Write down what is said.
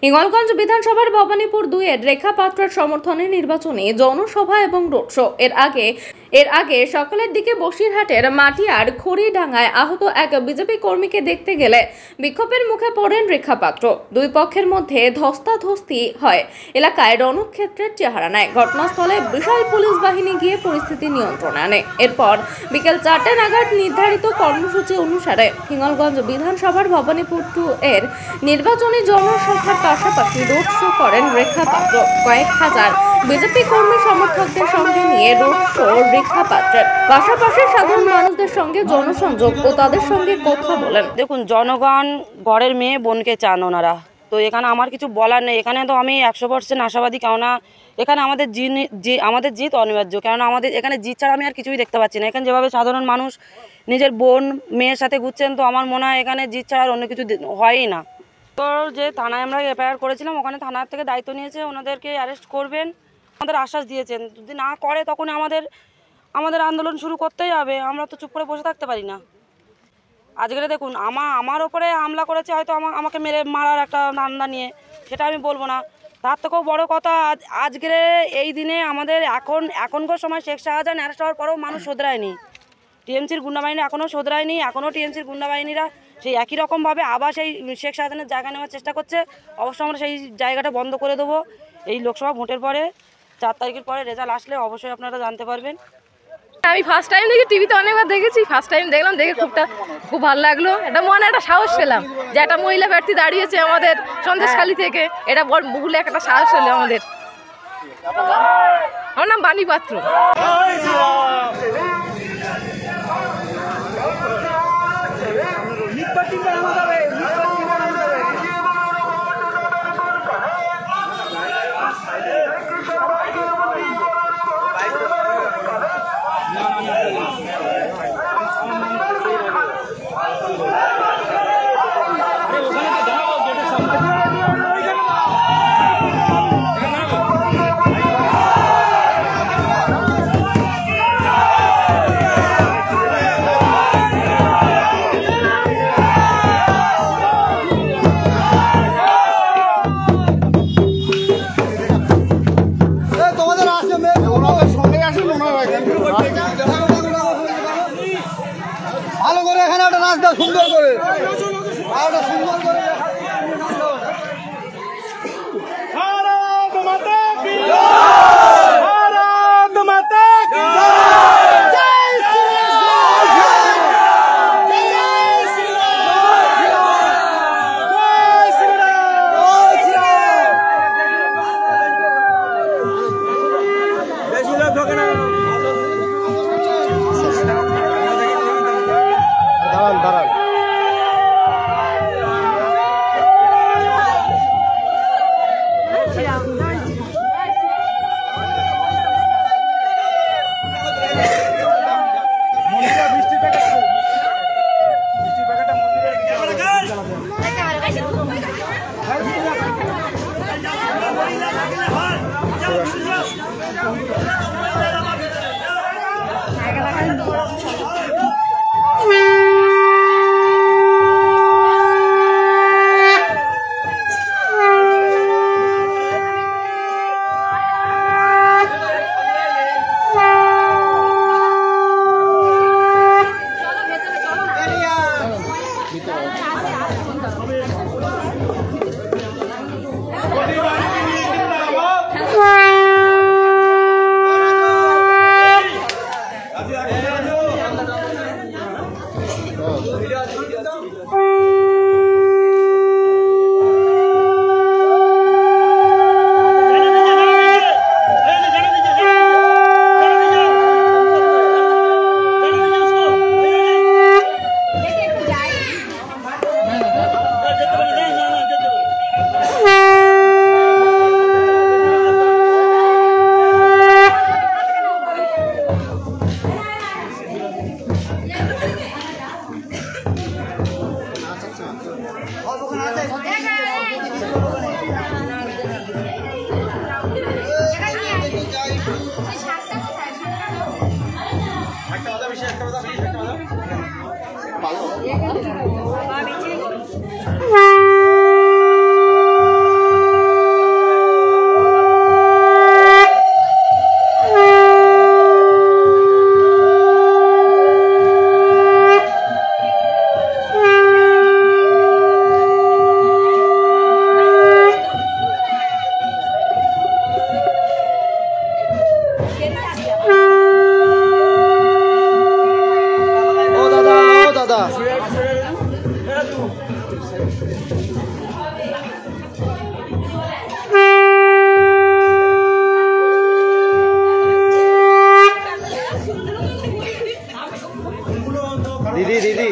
হিঙ্গলগঞ্জ বিধানসভার ভবানীপুর 2-এর রেখা পাত্রের সমর্থনে নির্বাচনী জনসভা এবং রোড শো। এর আগে সকালের দিকে বসিরহাটের মাটিয়ার খড়িডাঙ্গায় আহত এক বিজেপি কর্মীকে দেখতে গেলে বিক্ষোভের মুখে পড়েন রেখা পাত্র। দুই পক্ষের মধ্যে ধস্তাধস্তি হয়, এলাকায় রণক্ষেত্রের চেহারা নেয়। ঘটনাস্থলে বিশাল পুলিশ বাহিনী গিয়ে পরিস্থিতি নিয়ন্ত্রণে আনে। এরপর বিকেল 4টে নাগাদ নির্ধারিত কর্মসূচি অনুসারে হিঙ্গলগঞ্জ বিধানসভার ভবানীপুর 2-এর নির্বাচনী জনসভার পাশাপাশি রোড শো করেন রেখা পাত্র। কয়েক হাজার বিজেপি কর্মী সমর্থকদের সঙ্গে নিয়ে রোড শো রেখা পাত্রের। পাশাপাশি সাধারণ মানুষদের সঙ্গে জনসংযোগ ও তাদের সঙ্গে কথা বলেন। দেখুন, জনগণ ঘরের মেয়ে বোনকে চান ওনারা, তো এখানে আমার কিছু বলার নেই। এখানে তো আমি 100% আশাবাদী, কেননা এখানে আমাদের জিত অনিবার্য। কেননা আমাদের এখানে জিত ছাড়া আমি আর কিছুই দেখতে পাচ্ছি না। এখানে যেভাবে সাধারণ মানুষ নিজের বোন মেয়ের সাথে ঘুরছেন, তো আমার মনে হয় এখানে জিত ছাড়া আর অন্য কিছু হয়ই না। তো যে থানায় আমরা এফআইআর করেছিলাম, ওখানে থানার থেকে দায়িত্ব নিয়েছে, ওনাদেরকে অ্যারেস্ট করবেন, আমাদের আশ্বাস দিয়েছেন। যদি না করে তখন আমাদের আন্দোলন শুরু করতেই হবে। আমরা তো চুপ করে বসে থাকতে পারি না। আজকে দেখুন, আমার ওপরে হামলা করেছে, হয়তো আমাকে মারার একটা নান্দা নিয়ে, সেটা আমি বলবো না। তার থেকেও বড় কথা, আজকের এই দিনে আমাদের এখনকার সময় শেখ শাহজাহান অ্যারেস্ট হওয়ার পরেও মানুষ শোধরায়নি। টিএমসির গুন্ডাবাহিনী এখনও শোধরায়নি। এখনও টিএমসির গুন্ডাবাহিনীরা সেই একই রকমভাবে আবার সেই শেখ শাহজাহানের জায়গা নেওয়ার চেষ্টা করছে। অবশ্যই আমরা সেই জায়গাটা বন্ধ করে দেবো। এই লোকসভা ভোটের পরে 4 তারিখের পরে রেজাল্ট আসলে অবশ্যই আপনারা জানতে পারবেন। আমি ফার্স্ট টাইম দেখি, টিভিতে অনেকবার দেখেছি, ফার্স্ট টাইম দেখলাম, দেখে খুব ভালো লাগলো। এটা মনে একটা সাহস পেলাম যে একটা মহিলা প্রার্থী দাঁড়িয়েছে আমাদের সন্দেশখালী থেকে, এটা বহুলে একটা সাহস হলো আমাদের। আমার নাম বাণী পাত্র। ভালো করে এখানে একটা রাস্তা সুন্দর করে দাঁড়ান দিদি দিদি